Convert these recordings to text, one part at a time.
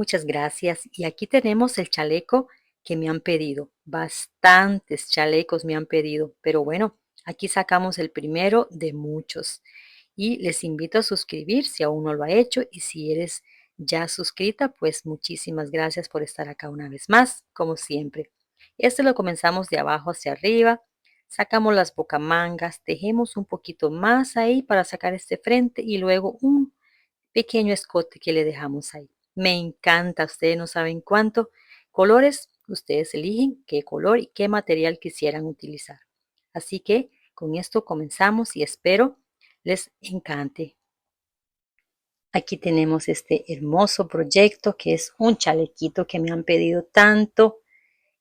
Muchas gracias. Y aquí tenemos el chaleco que me han pedido. Bastantes chalecos me han pedido, pero bueno, aquí sacamos el primero de muchos. Y les invito a suscribir si aún no lo ha hecho y si eres ya suscrita, pues muchísimas gracias por estar acá una vez más, como siempre. Este lo comenzamos de abajo hacia arriba, sacamos las bocamangas, tejemos un poquito más ahí para sacar este frente y luego un pequeño escote que le dejamos ahí. Me encanta, ustedes no saben cuánto. Colores, ustedes eligen qué color y qué material quisieran utilizar. Así que con esto comenzamos y espero les encante. Aquí tenemos este hermoso proyecto que es un chalequito que me han pedido tanto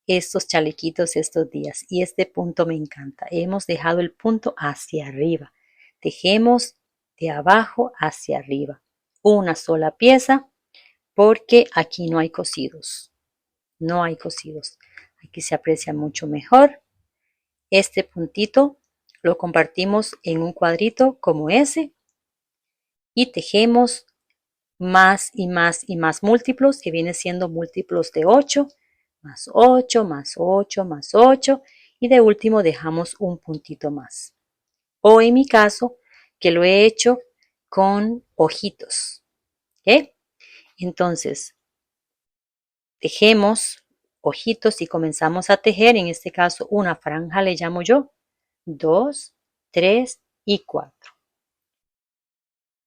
estos chalequitos estos días y este punto me encanta. Hemos dejado el punto hacia arriba. Tejemos de abajo hacia arriba. Una sola pieza porque aquí no hay cosidos. No hay cosidos. Aquí se aprecia mucho mejor. Este puntito lo compartimos en un cuadrito como ese y tejemos más y más y más múltiplos que viene siendo múltiplos de 8, más 8, más 8, más 8 y de último dejamos un puntito más. O en mi caso, que lo he hecho con ojitos. ¿Ok? Entonces, tejemos ojitos y comenzamos a tejer, en este caso una franja le llamo yo, 2, 3 y 4.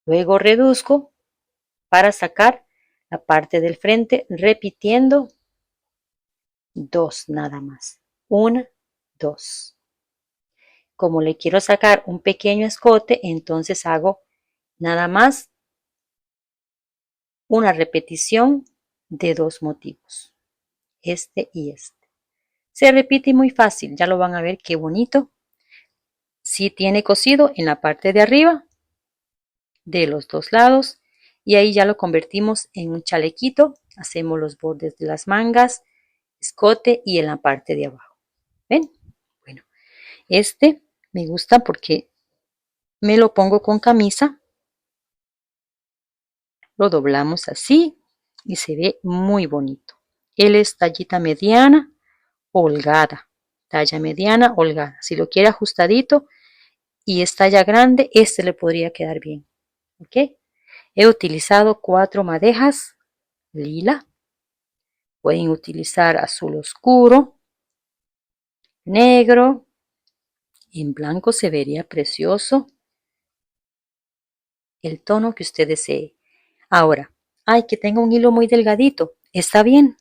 Luego reduzco para sacar la parte del frente repitiendo 2 nada más. 1, 2. Como le quiero sacar un pequeño escote, entonces hago nada más una repetición de 2 motivos, este y este. Se repite muy fácil, ya lo van a ver qué bonito. Si tiene cosido en la parte de arriba de los dos lados y ahí ya lo convertimos en un chalequito. Hacemos los bordes de las mangas, escote y en la parte de abajo. ¿Ven? Bueno, este me gusta porque me lo pongo con camisa, lo doblamos así y se ve muy bonito. Él es tallita mediana, holgada, talla mediana, holgada. Si lo quiere ajustadito y es talla grande, este le podría quedar bien. ¿Ok? He utilizado 4 madejas lila. Pueden utilizar azul oscuro, negro, en blanco se vería precioso. El tono que usted desee. Ahora, ay, que tenga un hilo muy delgadito. Está bien.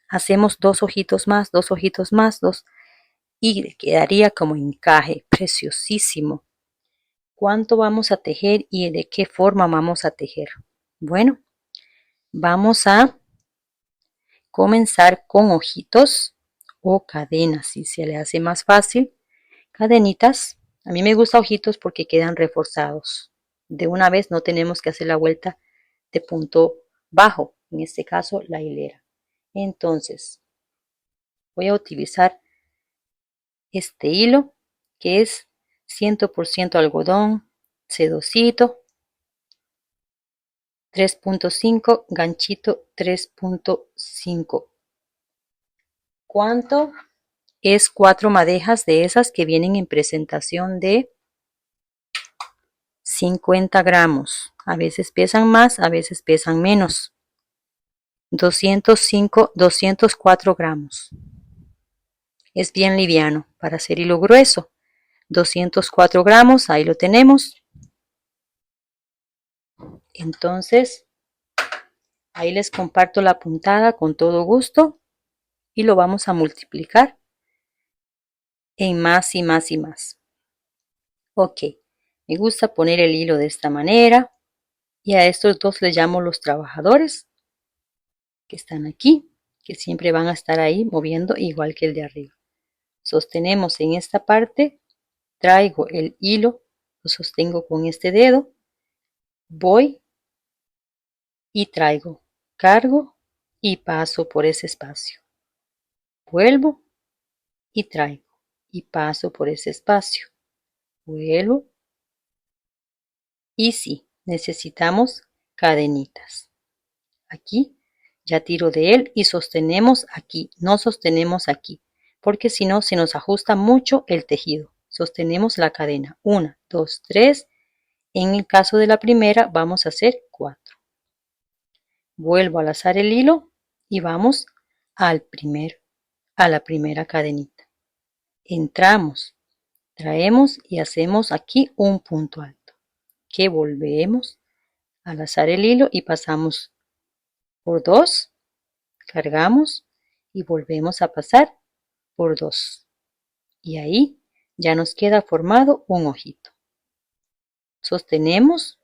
Hacemos 2 ojitos más, 2 ojitos más, 2 y quedaría como encaje, preciosísimo. ¿Cuánto vamos a tejer y de qué forma vamos a tejer? Bueno, vamos a comenzar con ojitos o cadenas, si se le hace más fácil. Cadenitas. A mí me gusta ojitos porque quedan reforzados. De una vez no tenemos que hacer la vuelta de punto bajo, en este caso la hilera. Entonces, voy a utilizar este hilo que es 100% algodón, sedosito, 3.5, ganchito 3.5. ¿Cuánto? Es 4 madejas de esas que vienen en presentación de 50 gramos. A veces pesan más, a veces pesan menos. 205, 204 gramos. Es bien liviano para hacer hilo grueso. 204 gramos, ahí lo tenemos. Entonces, ahí les comparto la puntada con todo gusto y lo vamos a multiplicar en más y más y más. Ok, me gusta poner el hilo de esta manera y a estos dos les llamo los trabajadores que están aquí, que siempre van a estar ahí moviendo igual que el de arriba. Sostenemos en esta parte, traigo el hilo, lo sostengo con este dedo, voy y traigo, cargo y paso por ese espacio. Vuelvo y traigo y paso por ese espacio. Vuelvo y sí, necesitamos cadenitas. Aquí Ya tiro de él y sostenemos aquí, no sostenemos aquí, porque si no se nos ajusta mucho el tejido. Sostenemos la cadena. 1, 2, 3. En el caso de la primera vamos a hacer 4. Vuelvo a lazar el hilo y vamos a la primera cadenita. Entramos, traemos y hacemos aquí un punto alto. Que volvemos a lazar el hilo y pasamos por 2, cargamos y volvemos a pasar por 2. Y ahí ya nos queda formado un ojito. Sostenemos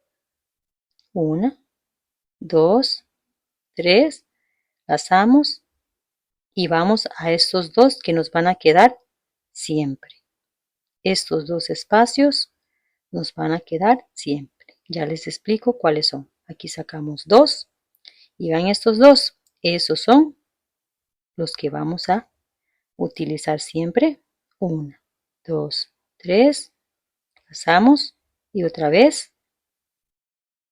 1, 2, 3, lazamos y vamos a estos 2 que nos van a quedar siempre. Estos 2 espacios nos van a quedar siempre. Ya les explico cuáles son. Aquí sacamos 2 y vean estos 2. Esos son los que vamos a utilizar siempre. 1, 2, 3. Pasamos y otra vez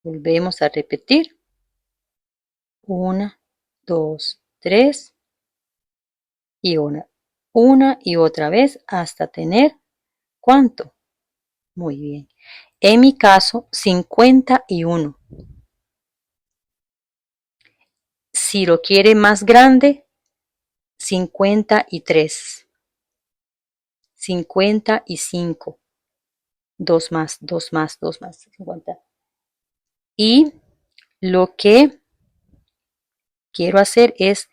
volvemos a repetir. 1, 2, 3 y una y otra vez hasta tener ¿cuánto? Muy bien. En mi caso, 51. Si lo quiere más grande, 53. 55. Dos más, dos más, dos más. 50. Y lo que quiero hacer es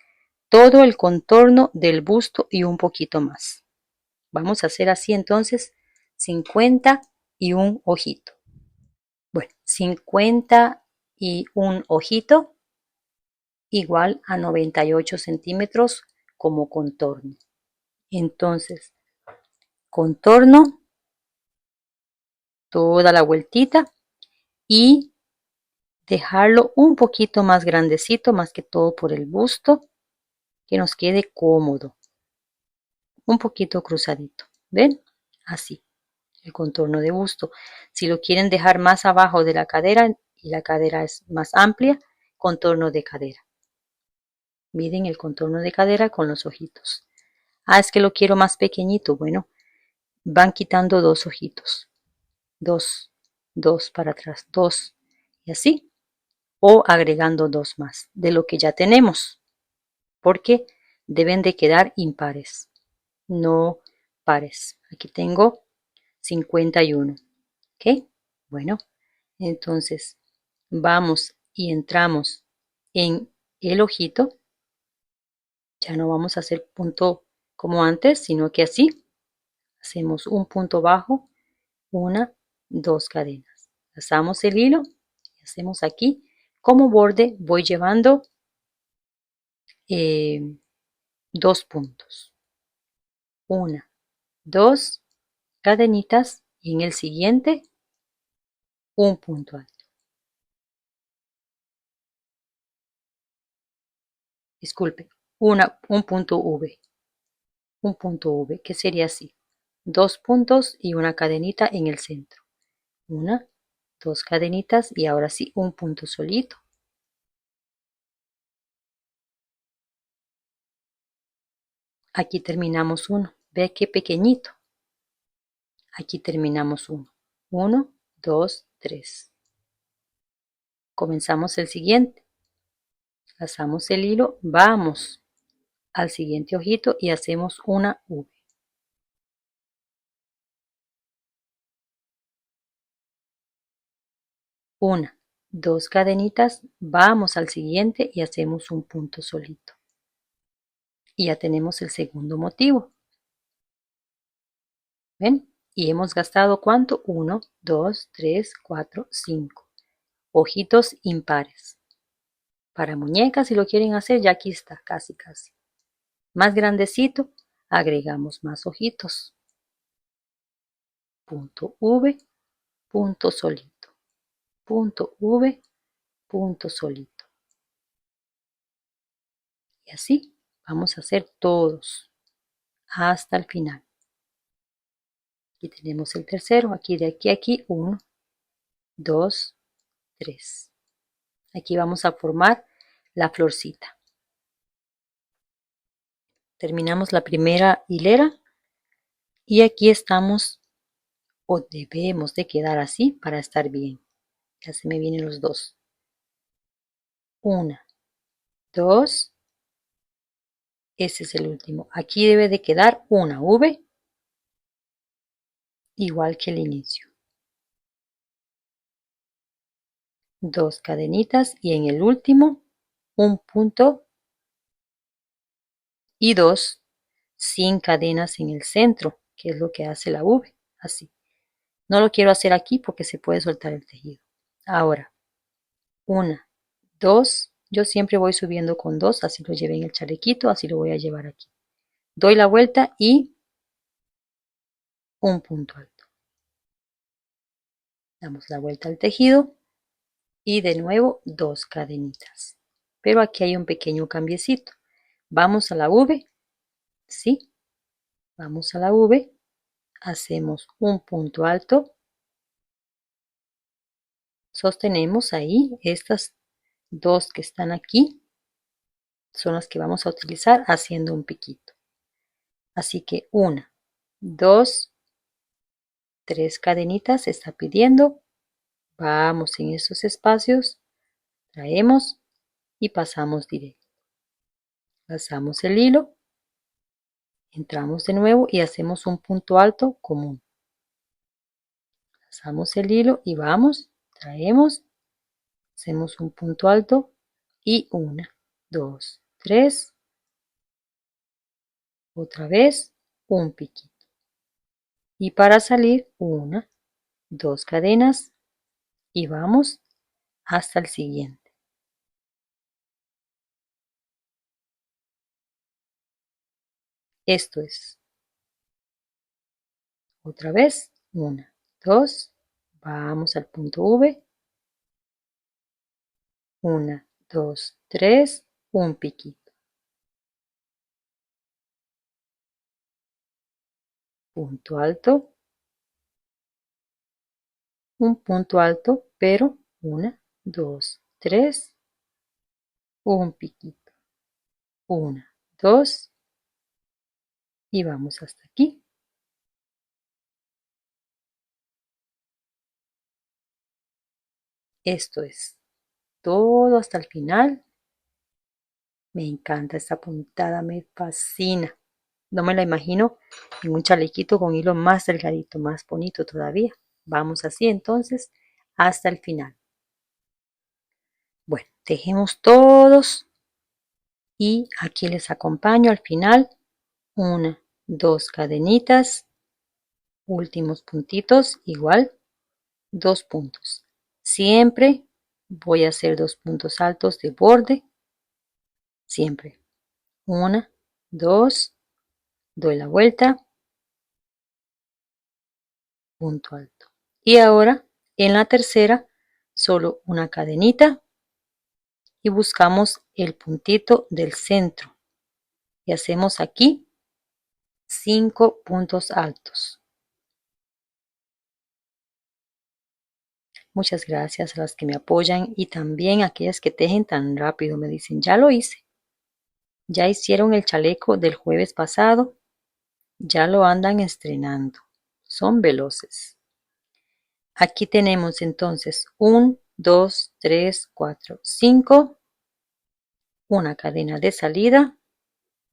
todo el contorno del busto y un poquito más. Vamos a hacer así entonces 51 ojito. Bueno, 51 ojito igual a 98 centímetros como contorno. Entonces, contorno toda la vueltita y dejarlo un poquito más grandecito, más que todo por el busto, que nos quede cómodo. Un poquito cruzadito, ¿ven? Así, el contorno de busto. Si lo quieren dejar más abajo de la cadera y la cadera es más amplia, contorno de cadera. Miren el contorno de cadera con los ojitos. Ah, es que lo quiero más pequeñito. Bueno, van quitando 2 ojitos. 2, 2 para atrás, 2 y así. O agregando 2 más de lo que ya tenemos. Porque deben de quedar impares, no pares. Aquí tengo 51. ¿Ok? Bueno, entonces vamos y entramos en el ojito. Ya no vamos a hacer punto como antes, sino que así hacemos un punto bajo, 1, 2 cadenas. Lazamos el hilo y hacemos aquí como borde, voy llevando 2 puntos. 1, 2 cadenitas y en el siguiente un punto alto. Disculpe, un punto V. Un punto V, que sería así. 2 puntos y una cadenita en el centro. 1, 2 cadenitas y ahora sí un punto solito. Aquí terminamos uno. Ve qué pequeñito. Aquí terminamos uno. 1, 2, 3. Comenzamos el siguiente. Lazamos el hilo, vamos al siguiente ojito y hacemos una V. 1, 2 cadenitas, vamos al siguiente y hacemos un punto solito. Y ya tenemos el segundo motivo. ¿Ven? Y hemos gastado ¿cuánto? 1, 2, 3, 4, 5. Ojitos impares. Para muñecas, si lo quieren hacer, ya aquí está, casi, casi. Más grandecito, agregamos más ojitos. Punto V, punto solito. Punto V, punto solito. Y así vamos a hacer todos hasta el final. Aquí tenemos el tercero, aquí de aquí a aquí, 1, 2, 3. Aquí vamos a formar la florcita. Terminamos la primera hilera y aquí estamos o debemos de quedar así para estar bien. Ya se me vienen los dos. Una, dos, ese es el último. Aquí debe de quedar una V igual que el inicio. Dos cadenitas y en el último un punto y dos sin cadenas en el centro, que es lo que hace la V, así. No lo quiero hacer aquí porque se puede soltar el tejido. Ahora, una, dos, yo siempre voy subiendo con dos, así lo llevé en el chalequito, así lo voy a llevar aquí. Doy la vuelta y un punto alto. Damos la vuelta al tejido y de nuevo dos cadenitas. Pero aquí hay un pequeño cambiecito. Vamos a la V, ¿sí? Vamos a la V, hacemos un punto alto, sostenemos ahí estas dos que están aquí, son las que vamos a utilizar haciendo un piquito. Así que una, dos, tres cadenitas se está pidiendo. Vamos en esos espacios, traemos y pasamos directo. Pasamos el hilo, entramos de nuevo y hacemos un punto alto común. Pasamos el hilo y vamos, traemos, hacemos un punto alto y una, dos, tres, otra vez un piquito. Y para salir, una, dos cadenas y vamos hasta el siguiente. Esto es otra vez, una, dos, vamos al punto V, una, dos, tres, un piquito, punto alto, un punto alto, pero una, dos, tres, un piquito, una, dos y vamos hasta aquí. Esto es todo hasta el final. Me encanta esta puntada, me fascina. No me la imagino en un chalequito con hilo más delgadito, más bonito todavía. Vamos así entonces hasta el final. Bueno, tejemos todos y aquí les acompaño al final. Una, dos cadenitas, últimos puntitos, igual, dos puntos. Siempre voy a hacer dos puntos altos de borde, siempre. Una, dos, doy la vuelta, punto alto. Y ahora en la tercera, solo una cadenita y buscamos el puntito del centro. Y hacemos aquí 5 puntos altos. Muchas gracias a las que me apoyan y también a aquellas que tejen tan rápido. Me dicen, ya lo hice. Ya hicieron el chaleco del jueves pasado. Ya lo andan estrenando. Son veloces. Aquí tenemos entonces 1, 2, 3, 4, 5. Una cadena de salida.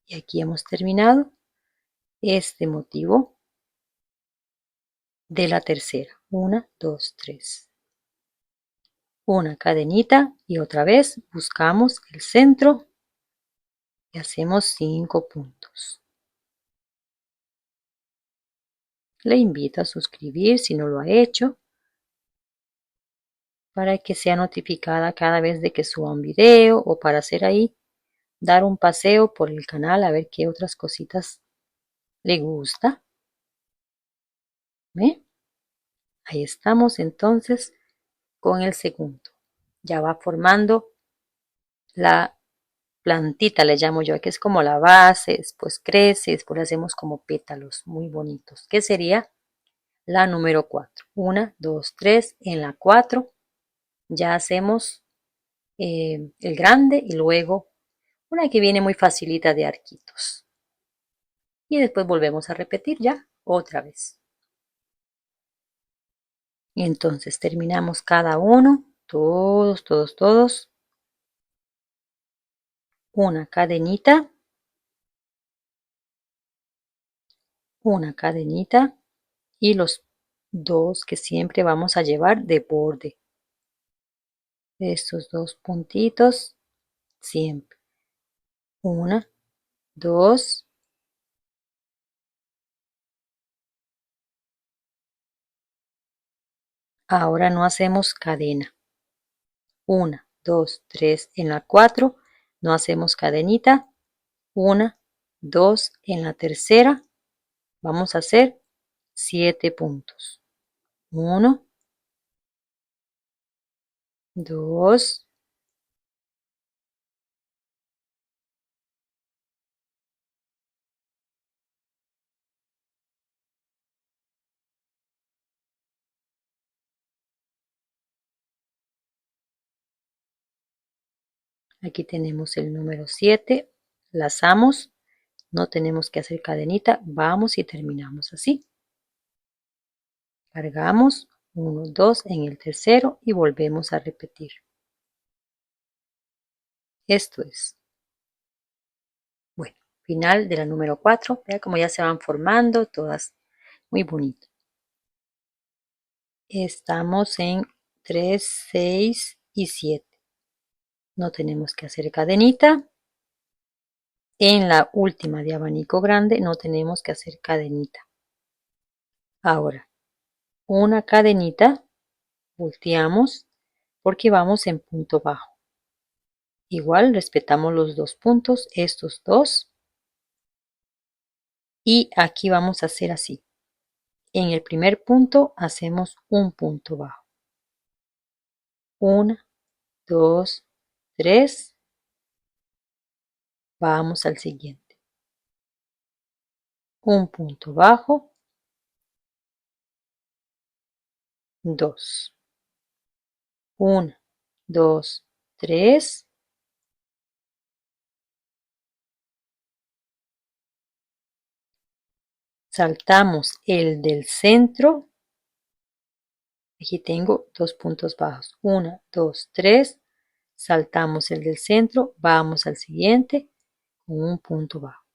Y aquí hemos terminado este motivo de la tercera. 1, 2, 3. Una cadenita y otra vez buscamos el centro y hacemos 5 puntos. Le invito a suscribir si no lo ha hecho para que sea notificada cada vez de que suba un video o para hacer ahí, dar un paseo por el canal a ver qué otras cositas le gusta. ¿Ve? Ahí estamos entonces con el segundo. Ya va formando la plantita, le llamo yo, que es como la base, después crece, después le hacemos como pétalos muy bonitos, que sería la número 4. 1, 2, 3, en la 4 ya hacemos el grande y luego una que viene muy facilita de arquitos. y después volvemos a repetir ya otra vez. Y entonces terminamos cada uno, todos, una cadenita y los dos que siempre vamos a llevar de borde. Estos dos puntitos siempre. Una, dos. Ahora no hacemos cadena. Una, dos, tres, en la 4 no hacemos cadenita. Una, dos, en la tercera vamos a hacer 7 puntos. 1, 2, aquí tenemos el número 7, lazamos, no tenemos que hacer cadenita, vamos y terminamos así. Cargamos 1, 2 en el tercero y volvemos a repetir. Esto es. Bueno, final de la número 4. Vean cómo ya se van formando todas. Muy bonito. Estamos en 3, 6 y 7. No tenemos que hacer cadenita. En la última de abanico grande no tenemos que hacer cadenita. Ahora, una cadenita, volteamos porque vamos en punto bajo. Igual respetamos los dos puntos, estos dos. Y aquí vamos a hacer así. En el primer punto hacemos un punto bajo. 1, 2, 3. Vamos al siguiente. Un punto bajo. 2. 1, 2, 3. Saltamos el del centro. Aquí tengo dos puntos bajos. 1, 2, 3. Saltamos el del centro. Vamos al siguiente con un punto bajo.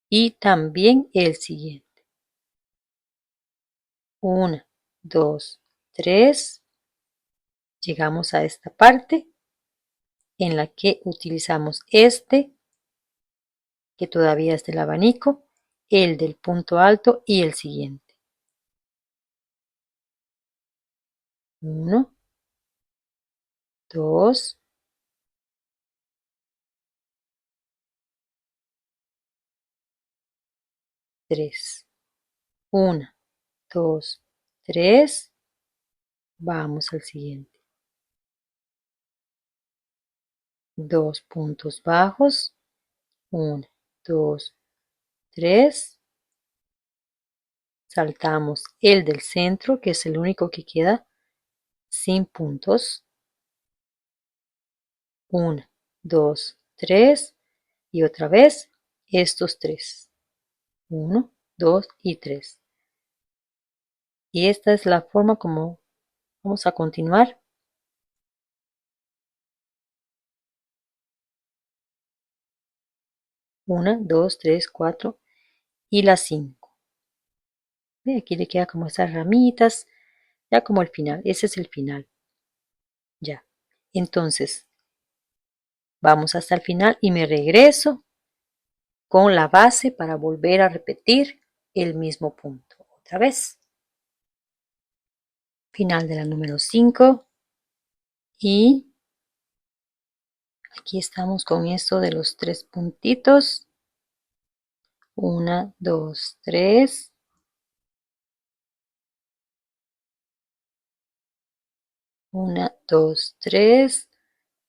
Y también el siguiente. 1, 2, 3. Llegamos a esta parte en la que utilizamos este, que todavía es del abanico, el del punto alto y el siguiente. 1, 2, 3. 1, 2, 3. Vamos al siguiente. 2 puntos bajos. 1, 2, 3. Saltamos el del centro, que es el único que queda sin puntos. 1, 2, 3. Y otra vez estos 3. 1, 2 y 3. Y esta es la forma como vamos a continuar. 1, 2, 3, 4 y las 5. Aquí le queda como esas ramitas, ya como el final. Ese es el final. Ya. Entonces, vamos hasta el final y me regreso con la base para volver a repetir el mismo punto. Otra vez. Final de la número 5. Y aquí estamos con esto de los 3 puntitos. 1, 2, 3. 1, 2, 3.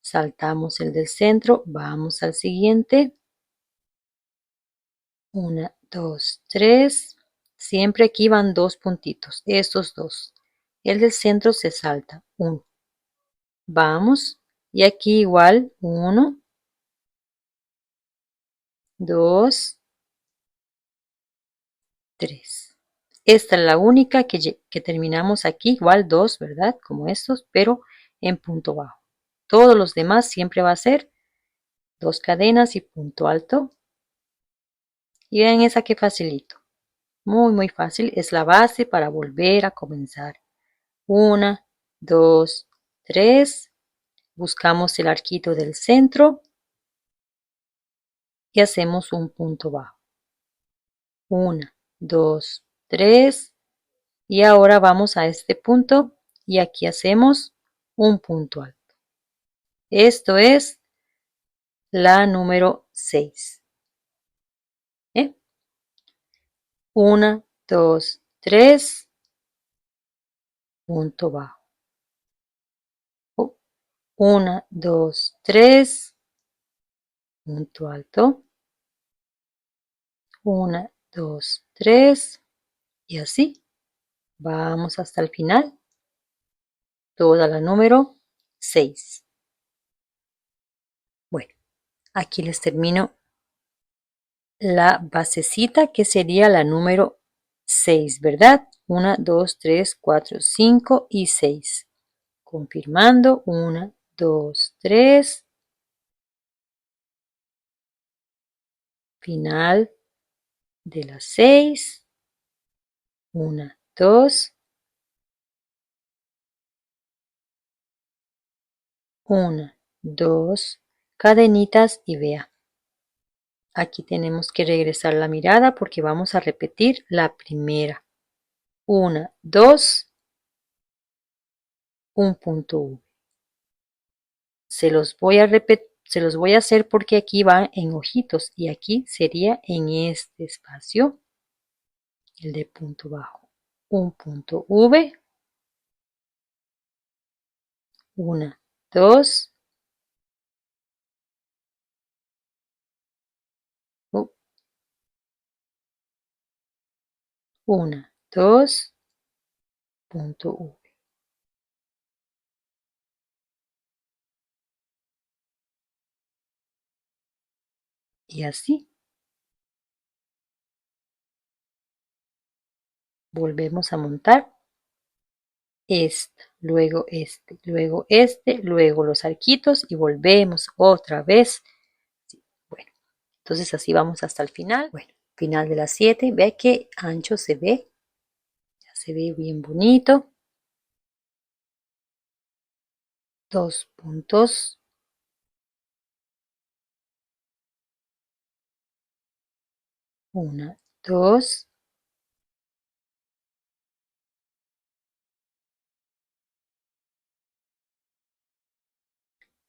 Saltamos el del centro. Vamos al siguiente. 1, 2, 3. Siempre aquí van dos puntitos. Estos dos. El del centro se salta. 1. Vamos. Y aquí igual. 1, 2, 3. Esta es la única que terminamos aquí, igual 2, ¿verdad? Como estos, pero en punto bajo. Todos los demás siempre va a ser 2 cadenas y punto alto. Y vean esa que facilito. Muy, muy fácil. Es la base para volver a comenzar. 1, 2, 3. Buscamos el arquito del centro y hacemos un punto bajo. 1, 2, 3. Y ahora vamos a este punto y aquí hacemos un punto alto. Esto es la número 6. 1, 2, 3, punto bajo. 1, 2, 3, punto alto. 1, 2, 3 y así. Vamos hasta el final. Toda la número 6. Bueno, aquí les termino la basecita que sería la número 6, ¿verdad? 1, 2, 3, 4, 5 y 6. Confirmando. 1, 2, 3. Final de las 6. 1, 2. 1, 2. Cadenitas y vea. Aquí tenemos que regresar la mirada porque vamos a repetir la primera. 1, 2, un punto V. Se los voy a hacer porque aquí va en ojitos y aquí sería en este espacio el de punto bajo. Un punto V. 1, 2. 1, 2, punto V. Y así. Volvemos a montar luego luego los arquitos y volvemos otra vez. Bueno, entonces así vamos hasta el final. Bueno, final de las 7. Ve qué ancho se ve. Ya se ve bien bonito. 2 puntos. 1, 2.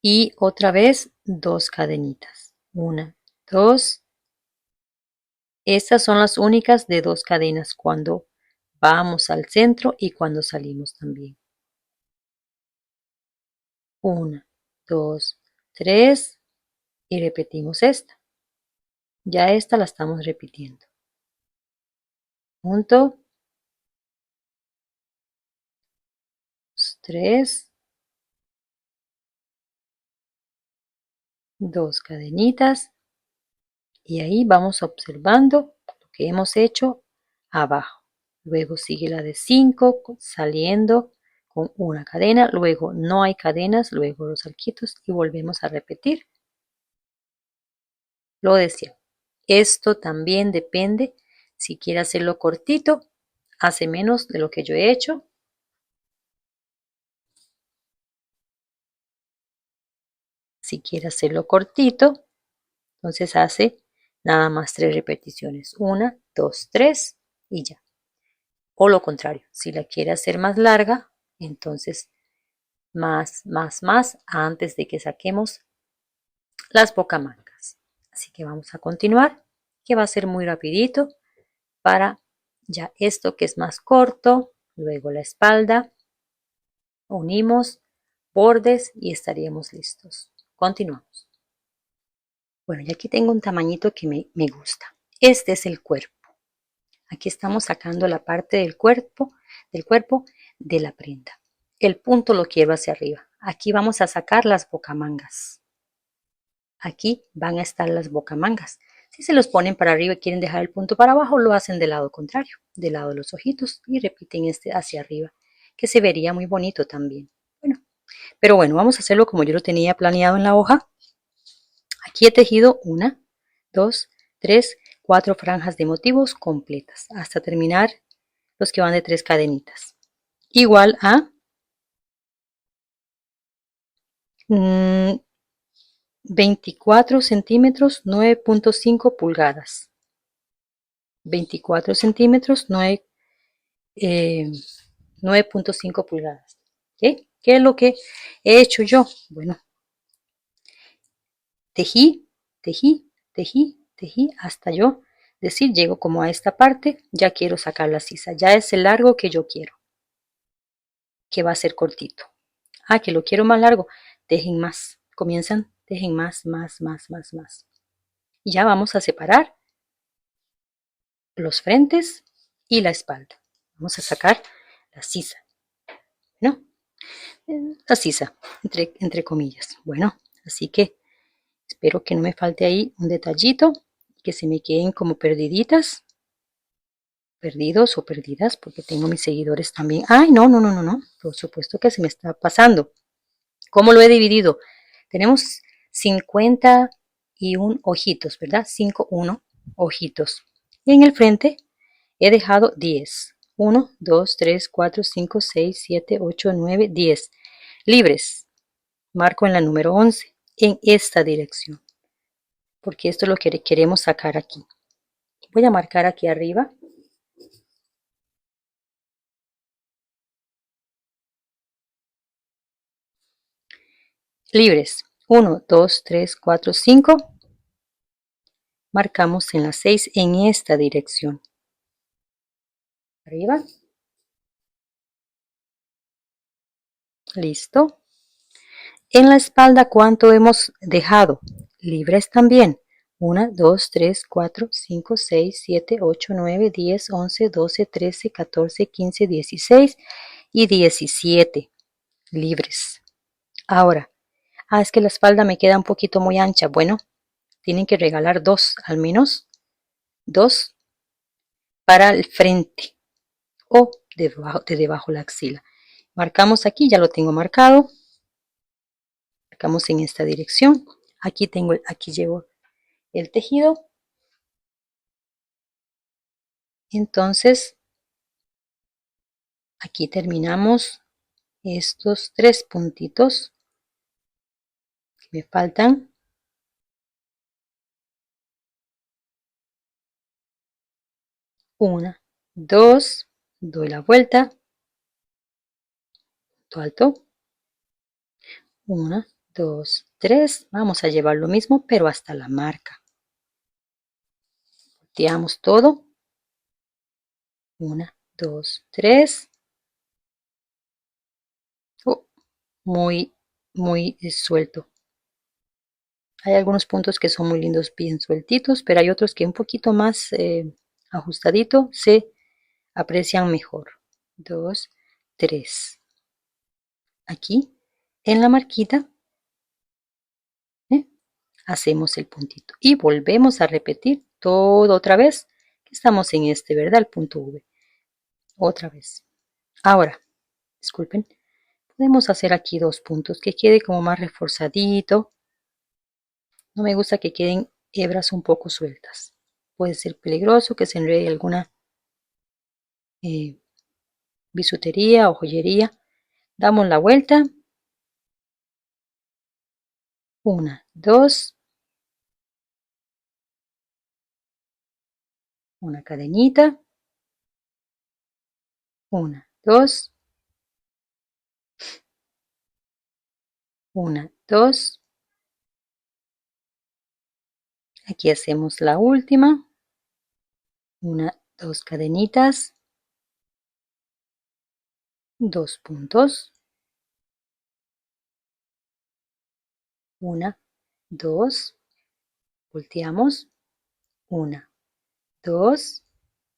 Y otra vez 2 cadenitas. 1, 2. Estas son las únicas de 2 cadenas cuando vamos al centro y cuando salimos también. 1, 2, 3 y repetimos esta. Ya esta la estamos repitiendo. Punto. 3. 2 cadenitas y ahí vamos observando lo que hemos hecho abajo. Luego sigue la de 5 saliendo con una cadena, luego no hay cadenas, luego los arquitos y volvemos a repetir. Lo decía, esto también depende, si quiere hacerlo cortito, hace menos de lo que yo he hecho. Si quiere hacerlo cortito, entonces hace nada más 3 repeticiones. 1, 2, 3 y ya. O lo contrario, si la quiere hacer más larga, entonces más antes de que saquemos las bocamangas. Así que vamos a continuar, que va a ser muy rapidito para ya esto que es más corto, luego la espalda, unimos bordes y estaríamos listos. Continuamos. Bueno, y aquí tengo un tamañito que me gusta. Este es el cuerpo. Aquí estamos sacando la parte del cuerpo de la prenda. El punto lo quiero hacia arriba. Aquí vamos a sacar las bocamangas. Aquí van a estar las bocamangas. Si se los ponen para arriba y quieren dejar el punto para abajo, lo hacen del lado contrario, del lado de los ojitos y repiten este hacia arriba, que se vería muy bonito también. Bueno, pero bueno, vamos a hacerlo como yo lo tenía planeado en la hoja. Aquí he tejido una, dos, tres, cuatro franjas de motivos completas hasta terminar los que van de 3 cadenitas. Igual a 24 centímetros, 9.5 pulgadas. 24 centímetros, 9.5 pulgadas. ¿Okay? ¿Qué es lo que he hecho yo? Bueno, tejí, tejí, tejí, tejí hasta yo decir, llego como a esta parte, ya quiero sacar la sisa. Ya es el largo que yo quiero, que va a ser cortito. Ah, que lo quiero más largo, tejen más. Comienzan, tejen más, más, más, más, más. Y ya vamos a separar los frentes y la espalda. Vamos a sacar la sisa, ¿no? La sisa, entre comillas. Bueno, así que espero que no me falte ahí un detallito, que se me queden como perdiditas, perdidos o perdidas, porque tengo mis seguidores también. Ay, no, no, no, no, no, por supuesto que se me está pasando. ¿Cómo lo he dividido? Tenemos 51 ojitos, ¿verdad? 51 ojitos. Y en el frente he dejado 10. 1, 2, 3, 4, 5, 6, 7, 8, 9, 10. Libres. Marco en la número 11. En esta dirección. Porque esto es lo que queremos sacar aquí. Voy a marcar aquí arriba. Libres. 1, 2, 3, 4, 5. Marcamos en la 6 en esta dirección. Arriba. Listo. En la espalda, ¿cuánto hemos dejado? Libres también. 1, 2, 3, 4, 5, 6, 7, 8, 9, 10, 11, 12, 13, 14, 15, 16 y 17. Libres. Ahora, es que la espalda me queda un poquito muy ancha. Bueno, tienen que regalar dos, al menos dos para el frente o de debajo la axila. Marcamos aquí, ya lo tengo marcado. Marcamos en esta dirección. Aquí llevo el tejido. Entonces, aquí terminamos estos 3 puntitos que me faltan. Una, dos, doy la vuelta, punto alto. Una, dos, tres. Vamos a llevar lo mismo, pero hasta la marca. Volteamos todo. Una, dos, tres. Muy, muy suelto. Hay algunos puntos que son muy lindos, bien sueltitos, pero hay otros que un poquito más ajustadito se aprecian mejor. Dos, tres. Aquí en la marquita ¿eh? Hacemos el puntito y volvemos a repetir todo otra vez que estamos en este, ¿verdad? El punto V. Otra vez. Ahora, disculpen, podemos hacer aquí 2 puntos que quede como más reforzadito. No me gusta que queden hebras un poco sueltas. Puede ser peligroso que se enrede alguna eh, bisutería o joyería. Damos la vuelta. Una, dos. Una cadenita. Una, dos. Una, dos. Aquí hacemos la última. Una, dos cadenitas. 2 puntos. Una, dos. Volteamos. Una, dos.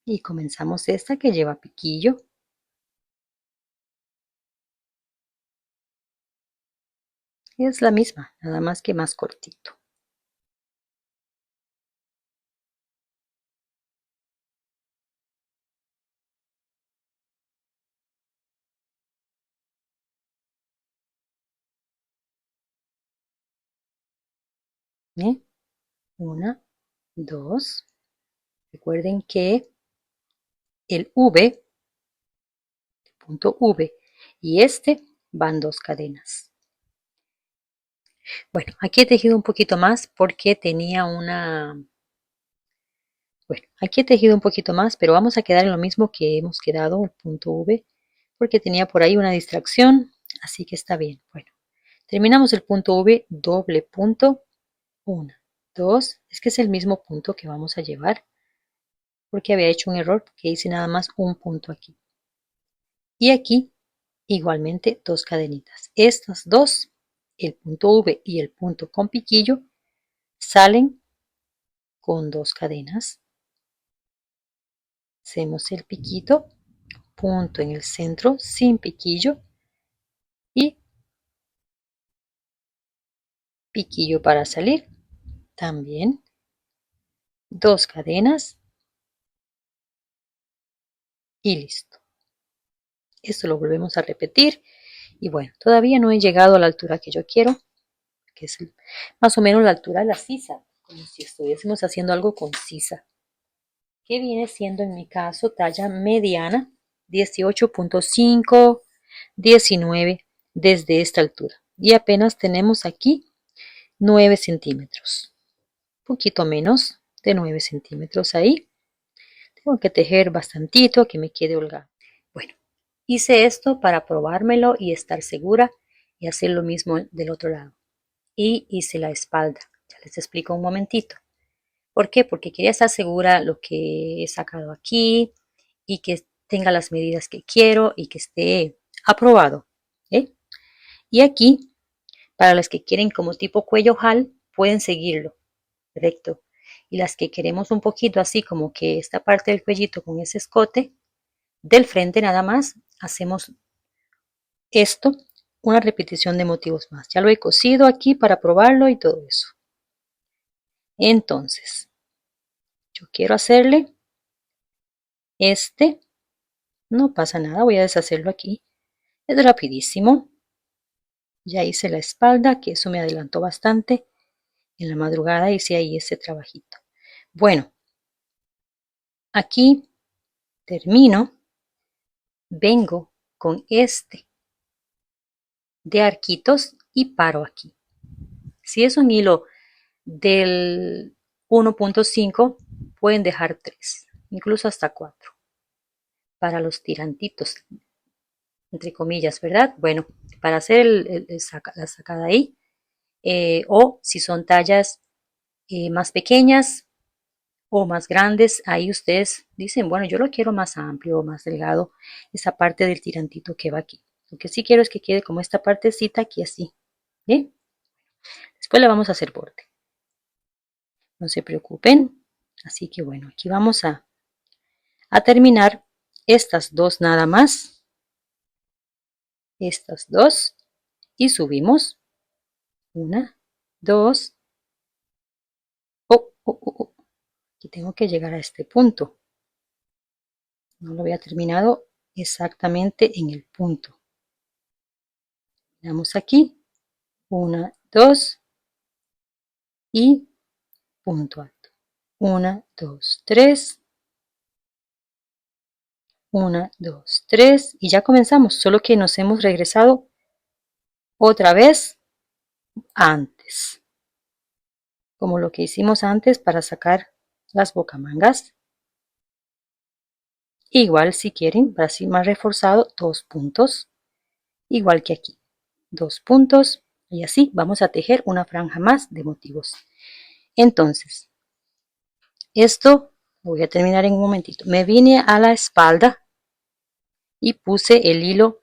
Y comenzamos esta que lleva piquillo. Es la misma, nada más que más cortito. ¿eh? Una, dos. Recuerden que el V, punto V, y este van 2 cadenas. Bueno, aquí he tejido un poquito más porque tenía una... Bueno, aquí he tejido un poquito más, pero vamos a quedar en lo mismo que hemos quedado, el punto V, porque tenía por ahí una distracción, así que está bien. Bueno, terminamos el punto V, doble punto, 1, 2, es que es el mismo punto que vamos a llevar, porque había hecho un error, que hice nada más un punto aquí. Y aquí, igualmente, 2 cadenitas. Estas dos, el punto V y el punto con piquillo, salen con 2 cadenas. Hacemos el piquito, punto en el centro, sin piquillo, y piquillo para salir. También 2 cadenas y listo. Esto lo volvemos a repetir y bueno, todavía no he llegado a la altura que yo quiero, que es más o menos la altura de la sisa, como si estuviésemos haciendo algo con sisa, que viene siendo en mi caso talla mediana, 18.5, 19 desde esta altura. Y apenas tenemos aquí 9 centímetros, un poquito menos de 9 centímetros ahí. Tengo que tejer bastantito que me quede holgado. Bueno, hice esto para probármelo y estar segura y hacer lo mismo del otro lado. Y hice la espalda. Ya les explico un momentito. ¿Por qué? Porque quería estar segura lo que he sacado aquí y que tenga las medidas que quiero y que esté aprobado. ¿eh? Y aquí, para las que quieren como tipo cuello jal, pueden seguirlo recto. Y las que queremos un poquito así como que esta parte del cuellito con ese escote, del frente nada más, hacemos esto, una repetición de motivos más. Ya lo he cosido aquí para probarlo y todo eso. Entonces, yo quiero hacerle este, no pasa nada, voy a deshacerlo aquí. Es rapidísimo. Ya hice la espalda, que eso me adelantó bastante. En la madrugada hice ahí ese trabajito. Bueno, aquí termino. Vengo con este de arquitos y paro aquí. Si es un hilo del 1.5, pueden dejar 3, incluso hasta 4, para los tirantitos, entre comillas, ¿verdad? Bueno, para hacer la sacada ahí, o si son tallas más pequeñas o más grandes, ahí ustedes dicen, bueno, yo lo quiero más amplio o más delgado, esa parte del tirantito que va aquí. Lo que sí quiero es que quede como esta partecita aquí así, ¿bien? Después le vamos a hacer borde. No se preocupen. Así que bueno, aquí vamos a terminar estas dos nada más. Estas dos. Y subimos. Una, dos. Oh, oh, oh, oh. Aquí tengo que llegar a este punto. No lo había terminado exactamente en el punto. Damos aquí. Una, dos. Y punto alto. Una, dos, tres. Una, dos, tres. Y ya comenzamos. Solo que nos hemos regresado otra vez antes, como lo que hicimos antes para sacar las bocamangas. Igual si quieren, para así más reforzado, 2 puntos, igual que aquí, 2 puntos, y así vamos a tejer una franja más de motivos. Entonces, esto lo voy a terminar en un momentito. Me vine a la espalda y puse el hilo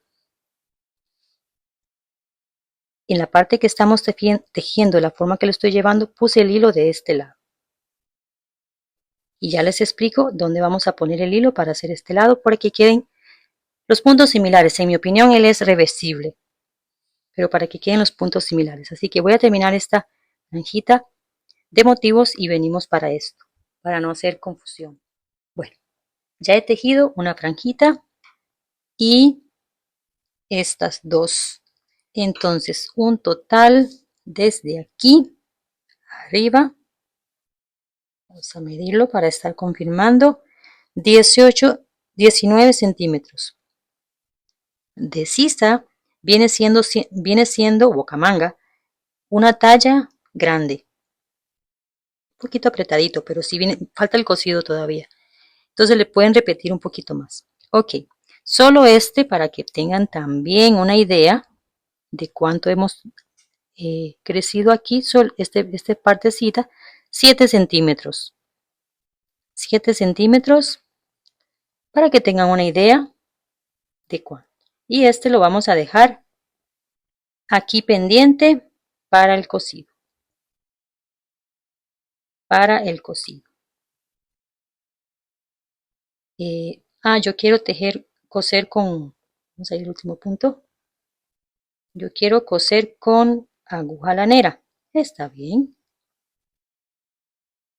en la parte que estamos tejiendo, la forma que lo estoy llevando, puse el hilo de este lado. Y ya les explico dónde vamos a poner el hilo para hacer este lado, para que queden los puntos similares. En mi opinión, él es reversible, pero para que queden los puntos similares. Así que voy a terminar esta franjita de motivos y venimos para esto, para no hacer confusión. Bueno, ya he tejido una franjita y estas dos. Entonces, un total desde aquí arriba. Vamos a medirlo para estar confirmando. 19 centímetros. De sisa viene siendo bocamanga una talla grande. Un poquito apretadito, pero sí viene, falta el cosido todavía. Entonces le pueden repetir un poquito más. Ok, solo para que tengan también una idea de cuánto hemos crecido aquí, esta partecita, 7 centímetros. 7 centímetros para que tengan una idea de cuánto. Y lo vamos a dejar aquí pendiente para el cosido. Para el cosido. Yo quiero coser con, vamos a ir al último punto. Yo quiero coser con aguja lanera. Está bien.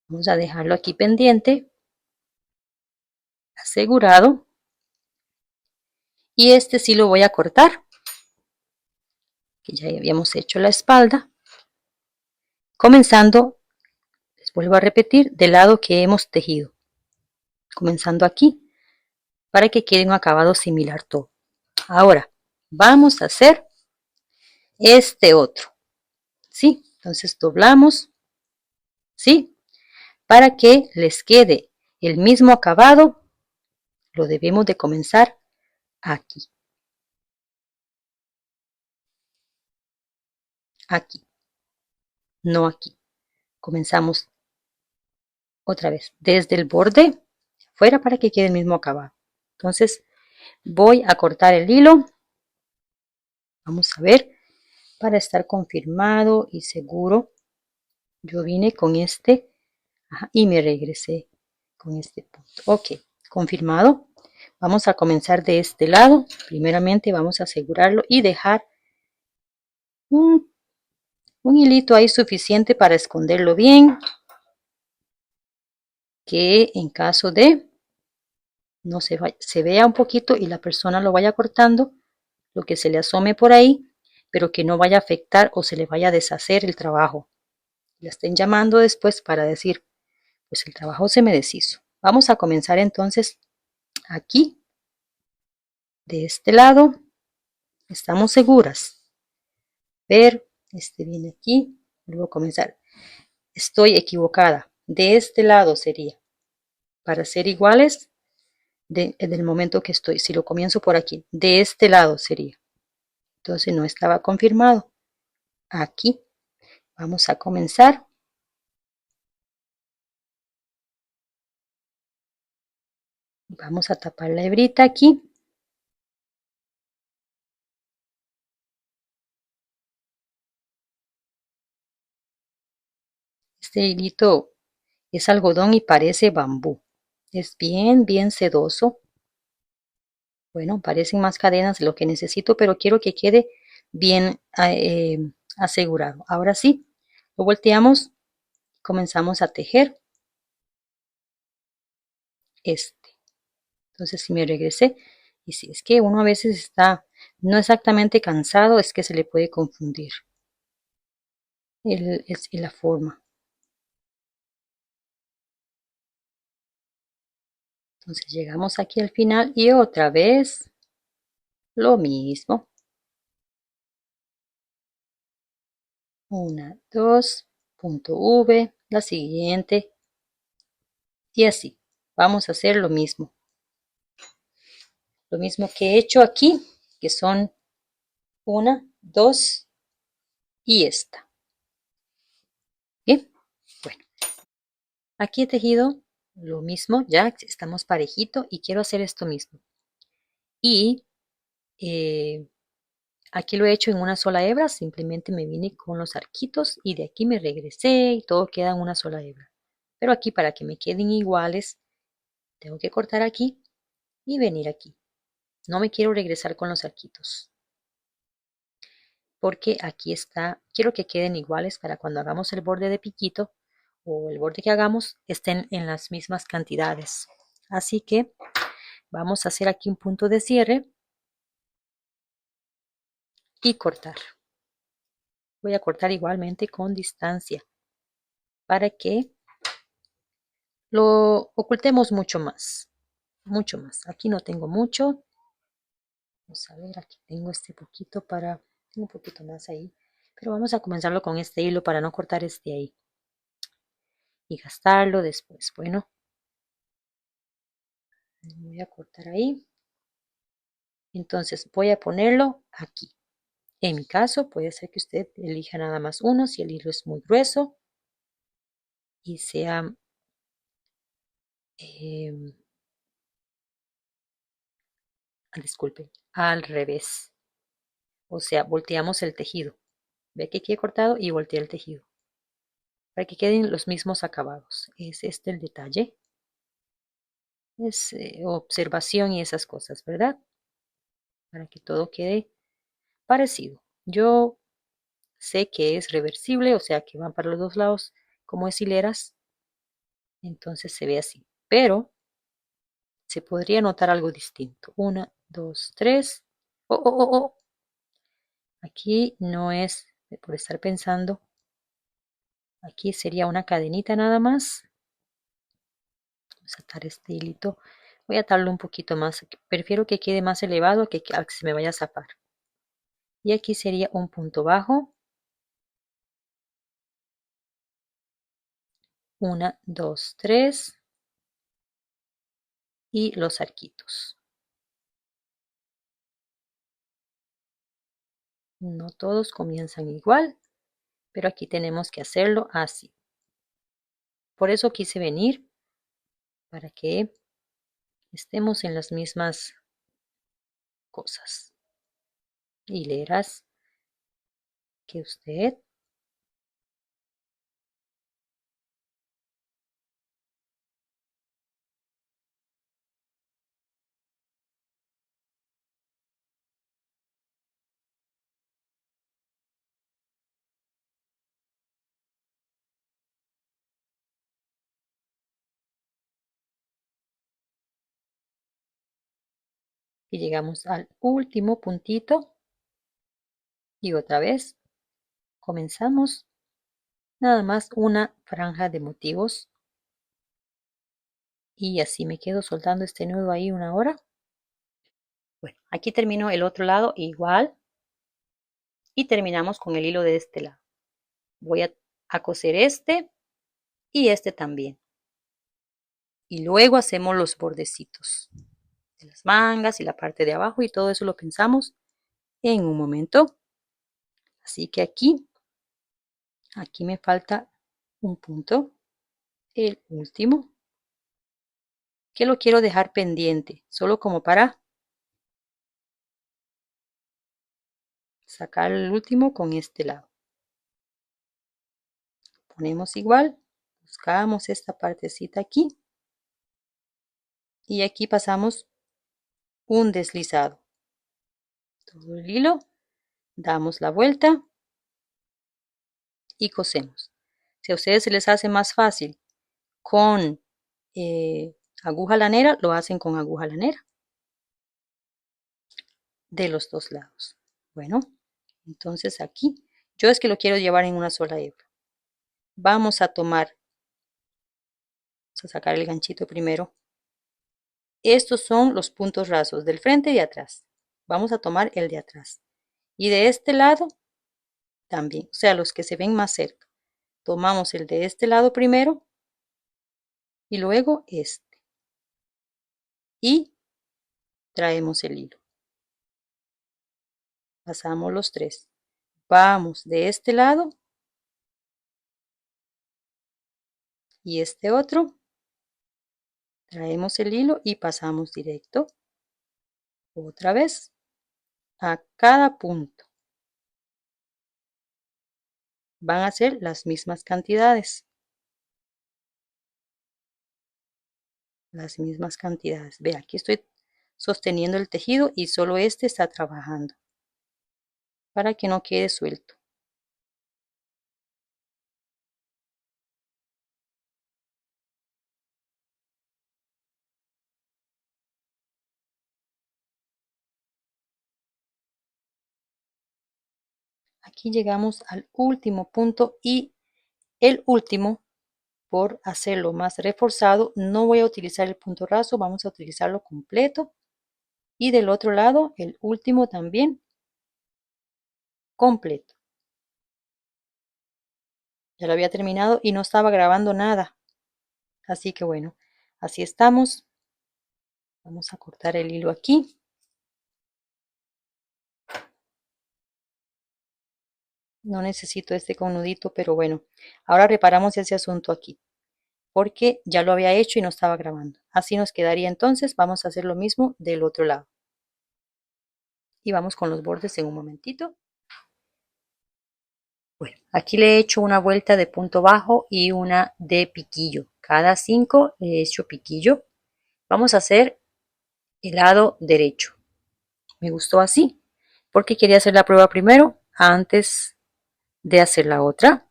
Vamos a dejarlo aquí pendiente. Asegurado. Y sí lo voy a cortar. Que ya habíamos hecho la espalda. Comenzando, les vuelvo a repetir, del lado que hemos tejido. Comenzando aquí. Para que quede un acabado similar todo. Ahora, vamos a hacer otro. ¿Sí? Entonces doblamos. ¿Sí? Para que les quede el mismo acabado, lo debemos de comenzar aquí. Aquí. No aquí. Comenzamos otra vez desde el borde fuera para que quede el mismo acabado. Entonces voy a cortar el hilo. Vamos a ver para estar confirmado y seguro. Yo vine con y me regresé con este punto. Ok, confirmado. Vamos a comenzar de este lado. Primeramente vamos a asegurarlo y dejar un hilito ahí suficiente para esconderlo bien. Que en caso de no se vea un poquito y la persona lo vaya cortando, lo que se le asome por ahí, pero que no vaya a afectar o se le vaya a deshacer el trabajo. La estén llamando después para decir, pues el trabajo se me deshizo. Vamos a comenzar entonces aquí, de este lado. Estamos seguras. Ver, viene aquí. Luego a comenzar. Estoy equivocada. De este lado sería. Para ser iguales del momento que estoy. Si lo comienzo por aquí. De este lado sería. Entonces no estaba confirmado. Aquí. Vamos a comenzar. Vamos a tapar la hebrita aquí. Este hilito es algodón y parece bambú. Es bien, bien sedoso. Bueno, parecen más cadenas de lo que necesito, pero quiero que quede bien asegurado. Ahora sí, lo volteamos, comenzamos a tejer Entonces, si me regresé, y si es que uno a veces está no exactamente cansado, es que se le puede confundir la forma. Entonces llegamos aquí al final y otra vez lo mismo. 1, 2, punto V, la siguiente y así. Vamos a hacer lo mismo. Lo mismo que he hecho aquí, que son 1, 2 y esta. Bien, bueno. Aquí he tejido lo mismo, ya estamos parejito y quiero hacer esto mismo. Y aquí lo he hecho en una sola hebra, simplemente me vine con los arquitos y de aquí me regresé y todo queda en una sola hebra. Pero aquí para que me queden iguales, tengo que cortar aquí y venir aquí. No me quiero regresar con los arquitos. Porque aquí quiero que queden iguales para cuando hagamos el borde de piquito o el borde que hagamos estén en las mismas cantidades. Así que vamos a hacer aquí un punto de cierre y cortar. Voy a cortar igualmente con distancia. para que lo ocultemos mucho más. Mucho más. Aquí no tengo mucho. Vamos a ver, aquí tengo este poquito tengo un poquito más ahí. Pero vamos a comenzarlo con este hilo para no cortar este ahí. Y gastarlo después. Bueno, voy a cortar ahí. Entonces voy a ponerlo aquí. En mi caso, puede ser que usted elija nada más uno si el hilo es muy grueso y sea, em, disculpe, al revés. O sea, volteamos el tejido. Ve que aquí he cortado y volteé el tejido. Para que queden los mismos acabados. Es este el detalle. Es observación y esas cosas, ¿verdad? Para que todo quede parecido. Yo sé que es reversible, o sea que van para los dos lados como es hileras. Entonces se ve así. Pero se podría notar algo distinto. Una, dos, tres. Oh, oh, oh, oh. Aquí no es por estar pensando. Aquí sería una cadenita nada más. Vamos a atar este hilito. Voy a atarlo un poquito más. Prefiero que quede más elevado que se me vaya a zafar. Y aquí sería un punto bajo. Una, dos, tres. Y los arquitos. No todos comienzan igual, pero aquí tenemos que hacerlo así. Por eso quise venir, para que estemos en las mismas cosas. Hileras que usted y llegamos al último puntito y otra vez comenzamos nada más una franja de motivos y así me quedo soltando este nudo ahí una hora. Bueno, aquí termino el otro lado igual y terminamos con el hilo de este lado. Voy a coser este y este también. Y luego hacemos los bordecitos de las mangas y la parte de abajo y todo eso lo pensamos en un momento. Así que aquí me falta un punto, el último, que lo quiero dejar pendiente, solo como para sacar el último con este lado. Ponemos igual, buscamos esta partecita aquí y aquí pasamos un deslizado. Todo el hilo, damos la vuelta y cosemos. Si a ustedes se les hace más fácil con aguja lanera, lo hacen con aguja lanera de los dos lados. Bueno, entonces aquí, yo es que lo quiero llevar en una sola hebra. Vamos a tomar, vamos a sacar el ganchito primero. Estos son los puntos rasos del frente y de atrás. Vamos a tomar el de atrás. Y de este lado también, o sea, los que se ven más cerca. Tomamos el de este lado primero y luego este. Y traemos el hilo. Pasamos los tres. Vamos de este lado y este otro. Traemos el hilo y pasamos directo. Otra vez a cada punto. Van a ser las mismas cantidades. Las mismas cantidades. Ve, aquí estoy sosteniendo el tejido y solo este está trabajando para que no quede suelto. Aquí llegamos al último punto y el último por hacerlo más reforzado, no voy a utilizar el punto raso, vamos a utilizarlo completo. Y del otro lado, el último también completo. Ya lo había terminado y no estaba grabando nada. Así que bueno, así estamos. Vamos a cortar el hilo aquí. No necesito este con nudito, pero bueno, ahora reparamos ese asunto aquí, porque ya lo había hecho y no estaba grabando. Así nos quedaría entonces. Vamos a hacer lo mismo del otro lado. Y vamos con los bordes en un momentito. Bueno, aquí le he hecho una vuelta de punto bajo y una de piquillo. Cada 5 le he hecho piquillo. Vamos a hacer el lado derecho. Me gustó así, porque quería hacer la prueba primero antes de hacer la otra.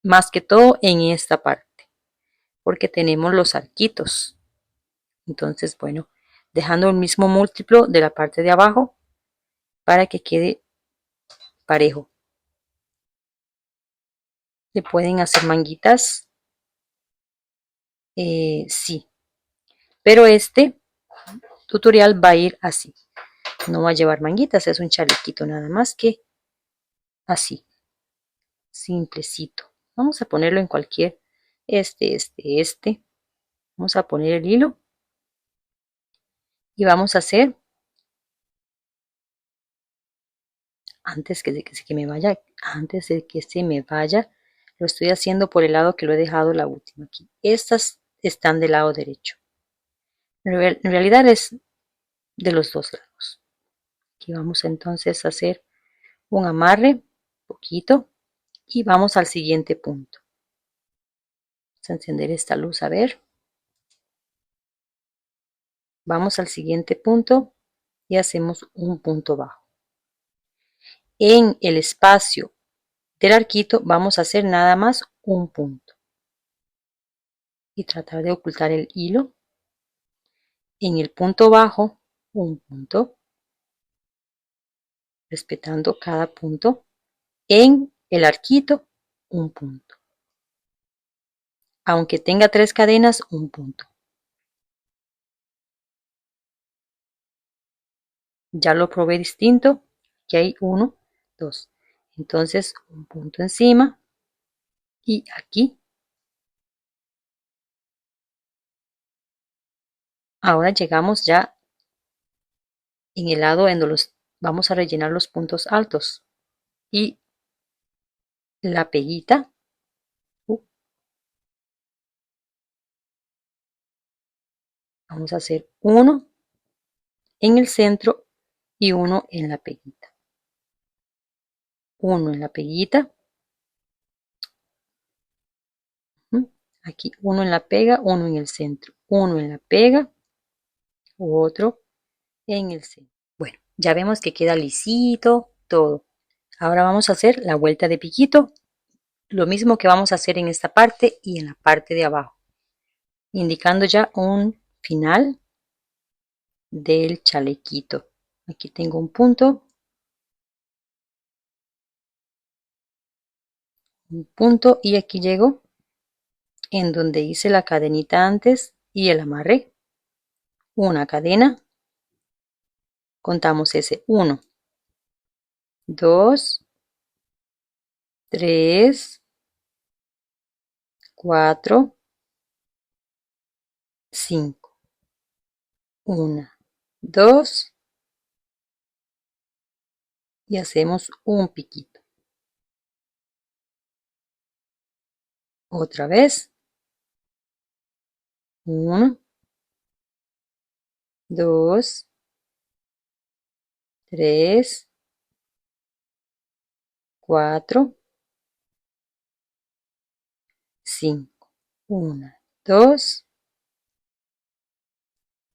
Más que todo en esta parte, porque tenemos los arquitos. Entonces, bueno, dejando el mismo múltiplo de la parte de abajo para que quede parejo. Le pueden hacer manguitas, sí, pero este tutorial va a ir así. No va a llevar manguitas, es un chalequito nada más que así, simplecito. Vamos a ponerlo en cualquier, este. Vamos a poner el hilo y vamos a hacer, antes de que se me vaya, lo estoy haciendo por el lado que lo he dejado la última aquí. Estas están del lado derecho. En realidad es de los dos lados. Aquí vamos entonces a hacer un amarre, poquito, y vamos al siguiente punto. Vamos a encender esta luz a ver. Vamos al siguiente punto y hacemos un punto bajo. En el espacio del arquito vamos a hacer nada más un punto y tratar de ocultar el hilo. En el punto bajo un punto, respetando cada punto. En el arquito un punto, aunque tenga 3 cadenas, un punto. Ya lo probé distinto, aquí hay 1, 2, entonces un punto encima y aquí. Ahora llegamos ya en el lado en donde vamos a rellenar los puntos altos y la peguita, vamos a hacer uno en el centro y uno en la peguita. Uno en la peguita, aquí uno en la pega, uno en el centro, uno en la pega, otro en el centro. Bueno, ya vemos que queda lisito todo. Ahora vamos a hacer la vuelta de piquito, lo mismo que vamos a hacer en esta parte y en la parte de abajo, indicando ya un final del chalequito. Aquí tengo un punto y aquí llego en donde hice la cadenita antes y el amarre. Una cadena, contamos ese 1, 2, 3, 4, 5. 1, 2 y hacemos un piquito. Otra vez. 1, 2, 3, 4, 5. 1, 2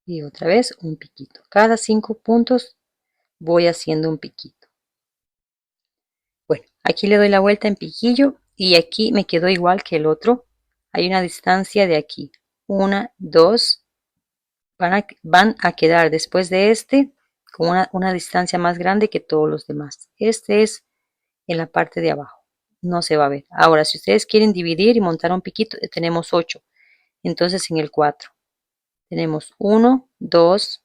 y otra vez un piquito. Cada 5 puntos voy haciendo un piquito. Bueno, aquí le doy la vuelta en piquillo y aquí me quedó igual que el otro. Hay una distancia de aquí. 1, 2. Van a quedar después de este con una distancia más grande que todos los demás. Este es en la parte de abajo. no se va a ver. Ahora, si ustedes quieren dividir y montar un piquito, tenemos 8. Entonces en el 4 tenemos 1, 2,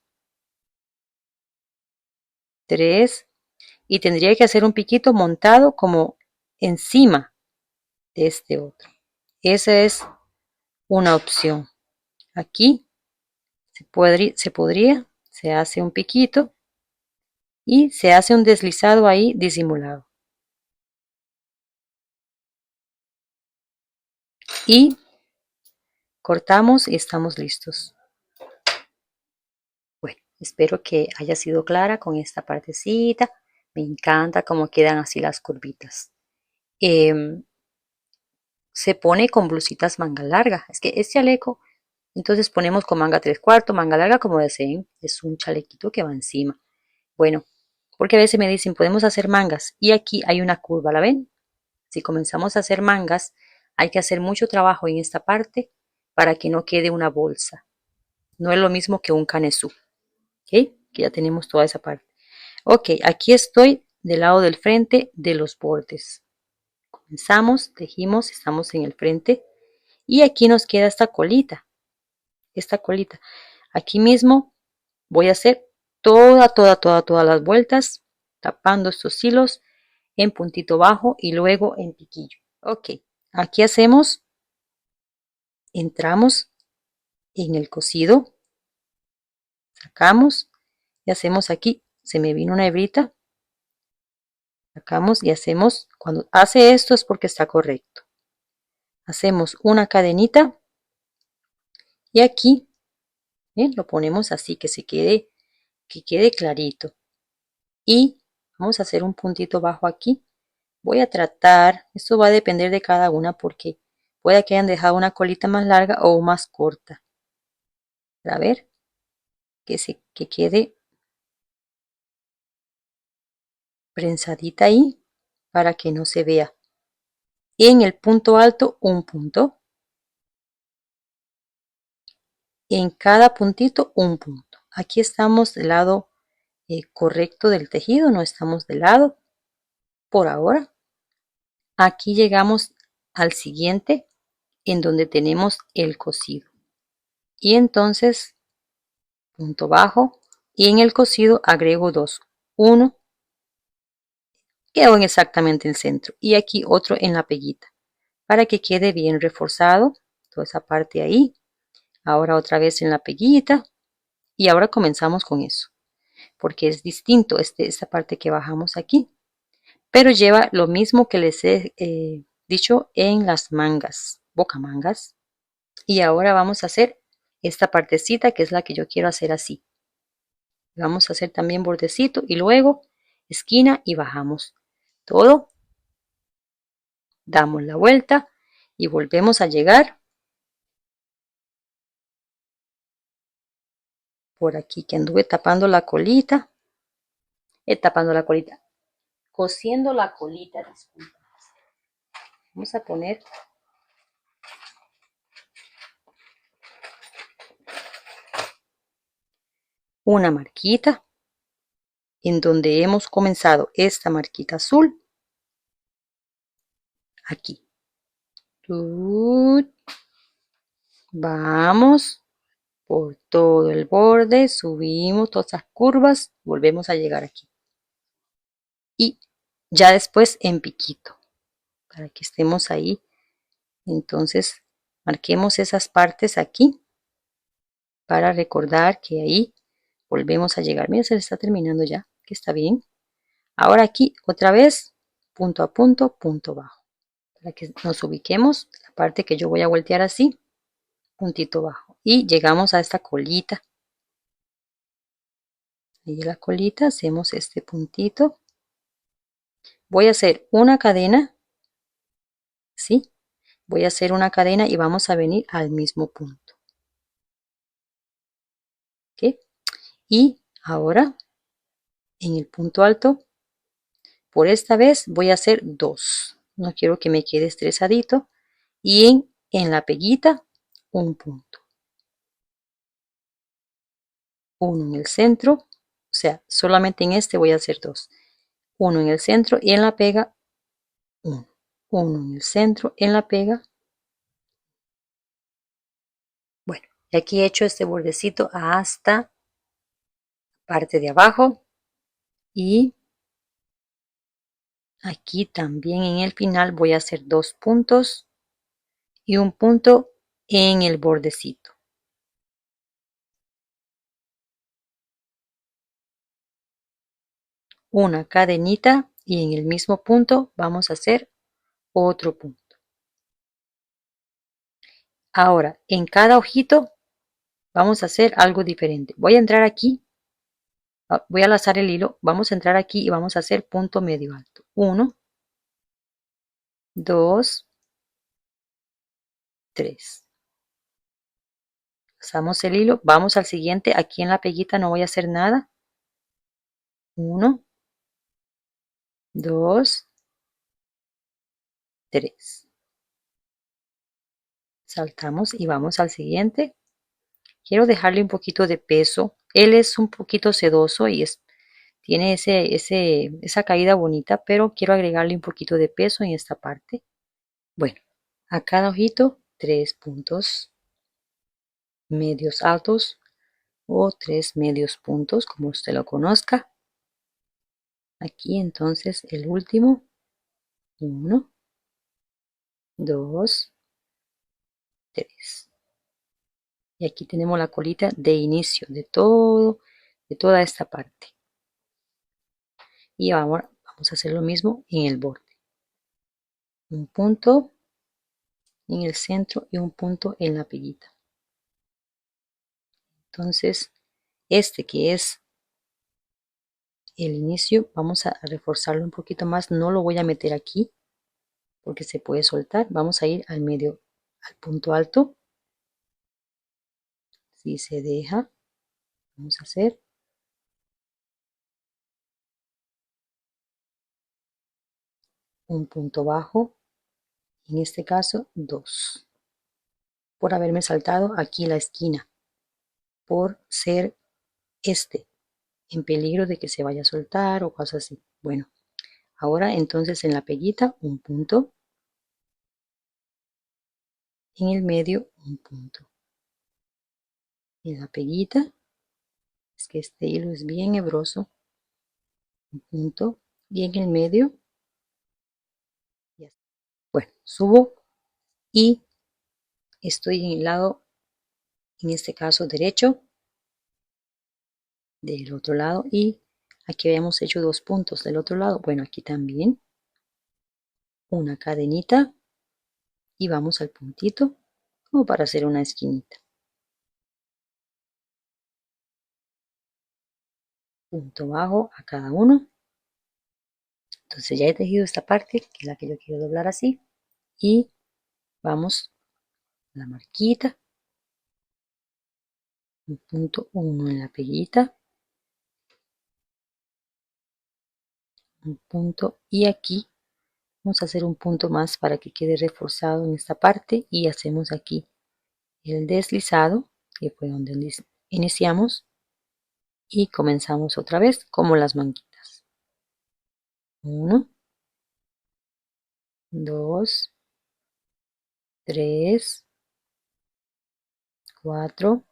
3 y tendría que hacer un piquito montado como encima de este otro. Esa es una opción. Aquí se hace un piquito y se hace un deslizado ahí disimulado. Y cortamos y estamos listos. Bueno, espero que haya sido clara con esta partecita. Me encanta cómo quedan así las curvitas. Se pone con blusitas manga larga. Es que este chaleco, entonces ponemos con manga 3/4, manga larga como deseen. Es un chalequito que va encima. Bueno, porque a veces me dicen, podemos hacer mangas. Y aquí hay una curva, ¿la ven? Si comenzamos a hacer mangas, hay que hacer mucho trabajo en esta parte para que no quede una bolsa. No es lo mismo que un canesú. ¿Ok? Que ya tenemos toda esa parte. Ok, aquí estoy del lado del frente de los bordes. Comenzamos, tejimos, estamos en el frente y aquí nos queda esta colita. Esta colita. Aquí mismo voy a hacer todas las vueltas, tapando estos hilos en puntito bajo y luego en piquillo. Ok, aquí hacemos, entramos en el cosido, sacamos y hacemos aquí, se me vino una hebrita, sacamos y hacemos, cuando hace esto es porque está correcto. Hacemos una cadenita y aquí lo ponemos así que quede clarito. Y vamos a hacer un puntito bajo aquí. Voy a tratar, esto va a depender de cada una porque puede que hayan dejado una colita más larga o más corta. A ver, que quede prensadita ahí para que no se vea. Y en el punto alto un punto. En cada puntito un punto. Aquí estamos del lado correcto del tejido, no estamos del lado por ahora. Aquí llegamos al siguiente en donde tenemos el cosido. Y entonces punto bajo y en el cosido agrego 2. Uno quedó en exactamente el centro y aquí otro en la peguita para que quede bien reforzado toda esa parte ahí. Ahora otra vez en la peguita y ahora comenzamos con eso porque es distinto esta parte que bajamos aquí, pero lleva lo mismo que les he dicho en las mangas, bocamangas. Y ahora vamos a hacer esta partecita que es la que yo quiero hacer así. Vamos a hacer también bordecito y luego esquina y bajamos todo, damos la vuelta y volvemos a llegar por aquí que anduve tapando la colita, cosiendo la colita, disculpa. Vamos a poner una marquita en donde hemos comenzado esta marquita azul, aquí. Vamos por todo el borde, subimos todas esas curvas, volvemos a llegar aquí. Y ya después en piquito, para que estemos ahí. Entonces, marquemos esas partes aquí para recordar que ahí volvemos a llegar. Mira, se le está terminando ya, que está bien. Ahora aquí, otra vez, punto a punto bajo. Para que nos ubiquemos, la parte que yo voy a voltear así, puntito bajo. Y llegamos a esta colita. Ahí la colita, hacemos este puntito. Voy a hacer una cadena, ¿sí? Voy a hacer una cadena y vamos a venir al mismo punto. ¿Ok? Y ahora, en el punto alto, por esta vez voy a hacer 2. No quiero que me quede estresadito. Y en la peguita, un punto. Uno en el centro, o sea, solamente en este voy a hacer 2. Uno en el centro y en la pega, 1. uno en el centro, en la pega. Bueno, y aquí he hecho este bordecito hasta la parte de abajo y aquí también en el final voy a hacer 2 puntos y un punto en el bordecito. Una cadenita y en el mismo punto vamos a hacer otro punto. Ahora, en cada ojito vamos a hacer algo diferente. Voy a entrar aquí, voy a lazar el hilo, vamos a entrar aquí y vamos a hacer punto medio alto. 1, 2, 3. Pasamos el hilo, vamos al siguiente, aquí en la peguita no voy a hacer nada. 1, 2, 3. Saltamos y vamos al siguiente. Quiero dejarle un poquito de peso. Él es un poquito sedoso y tiene esa caída bonita, pero quiero agregarle un poquito de peso en esta parte. Bueno, a cada ojito 3 puntos medios altos o 3 medios puntos, como usted lo conozca. Aquí entonces el último, 1, 2, 3. Y aquí tenemos la colita de inicio de toda esta parte. Y ahora vamos a hacer lo mismo en el borde. Un punto en el centro y un punto en la peguita. Entonces, este que es el inicio, vamos a reforzarlo un poquito más. No lo voy a meter aquí porque se puede soltar. Vamos a ir al medio, al punto alto. Si se deja, vamos a hacer un punto bajo, en este caso 2, por haberme saltado aquí la esquina, por ser en peligro de que se vaya a soltar o cosas así. Bueno, ahora entonces en la peguita un punto, en el medio un punto, en la peguita, es que este hilo es bien hebroso, un punto, y en el medio, ya. Bueno, subo y estoy en el lado, en este caso derecho, del otro lado, y aquí habíamos hecho 2 puntos del otro lado. Bueno, aquí también una cadenita y vamos al puntito como para hacer una esquinita. Punto bajo a cada uno. Entonces ya he tejido esta parte, que es la que yo quiero doblar así, y vamos a la marquita, un punto 1 en la peguita, un punto, y aquí vamos a hacer un punto más para que quede reforzado en esta parte, y hacemos aquí el deslizado, que fue donde iniciamos, y comenzamos otra vez como las manguitas. 1, 2, 3, 4.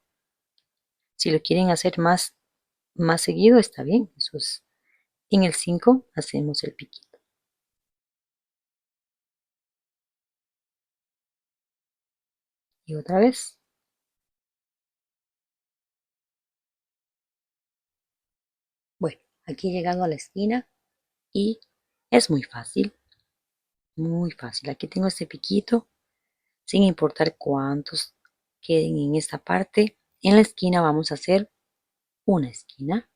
Si lo quieren hacer más seguido, está bien. Eso es. En el 5 hacemos el piquito. Y otra vez. Bueno, aquí he llegado a la esquina y es muy fácil. Muy fácil. Aquí tengo este piquito. Sin importar cuántos queden en esta parte. En la esquina vamos a hacer una esquina.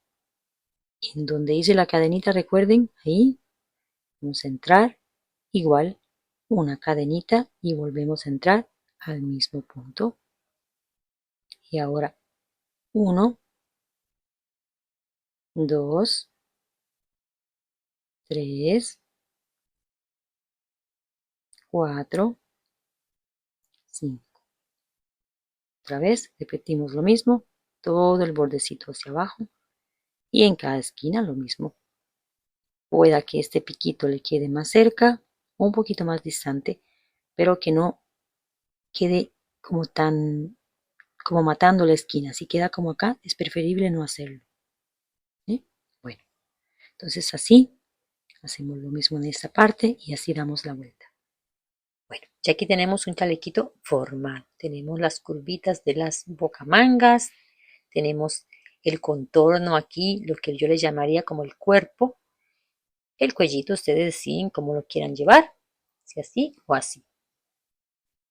En donde hice la cadenita, recuerden, ahí vamos a entrar. Igual una cadenita y volvemos a entrar al mismo punto. Y ahora 1, 2, 3, 4, 5. Otra vez repetimos lo mismo, todo el bordecito hacia abajo y en cada esquina lo mismo. Pueda que este piquito le quede más cerca un poquito más distante, pero que no quede como tan, como matando la esquina. Si queda como acá, es preferible no hacerlo. ¿Sí? Bueno, entonces así hacemos lo mismo en esta parte y así damos la vuelta. Bueno, ya aquí tenemos un chalequito formal. Tenemos las curvitas de las bocamangas, tenemos el contorno aquí, lo que yo le llamaría como el cuerpo. El cuellito, ustedes deciden cómo lo quieran llevar, si así o así.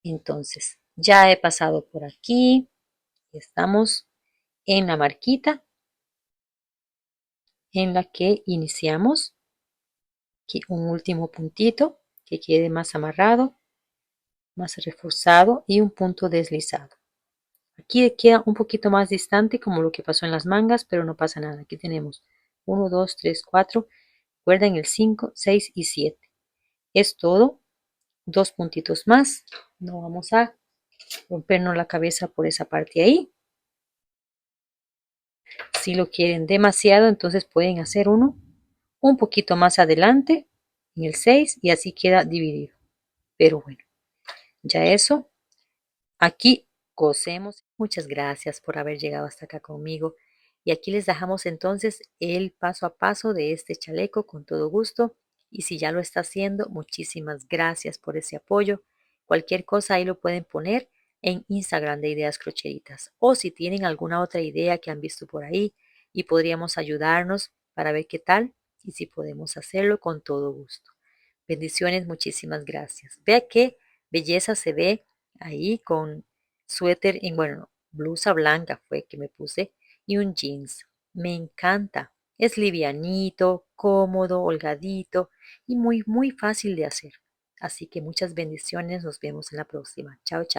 Entonces, ya he pasado por aquí, estamos en la marquita en la que iniciamos. Aquí un último puntito que quede más amarrado, más reforzado y un punto deslizado. Aquí queda un poquito más distante como lo que pasó en las mangas, pero no pasa nada. Aquí tenemos 1, 2, 3, 4. Recuerden el 5, 6 y 7. Es todo. Dos puntitos más. No vamos a rompernos la cabeza por esa parte ahí. Si lo quieren demasiado, entonces pueden hacer uno un poquito más adelante en el 6 y así queda dividido. Pero bueno, ya eso. Aquí cosemos. Muchas gracias por haber llegado hasta acá conmigo. Y aquí les dejamos entonces el paso a paso de este chaleco con todo gusto. Y si ya lo está haciendo, muchísimas gracias por ese apoyo. Cualquier cosa ahí lo pueden poner en Instagram de Ideas Crocheritas. O si tienen alguna otra idea que han visto por ahí y podríamos ayudarnos para ver qué tal y si podemos hacerlo con todo gusto. Bendiciones, muchísimas gracias. Vea qué belleza se ve ahí con suéter y bueno, blusa blanca fue que me puse y un jeans. Me encanta. Es livianito, cómodo, holgadito y muy, muy fácil de hacer. Así que muchas bendiciones. Nos vemos en la próxima. Chao, chao.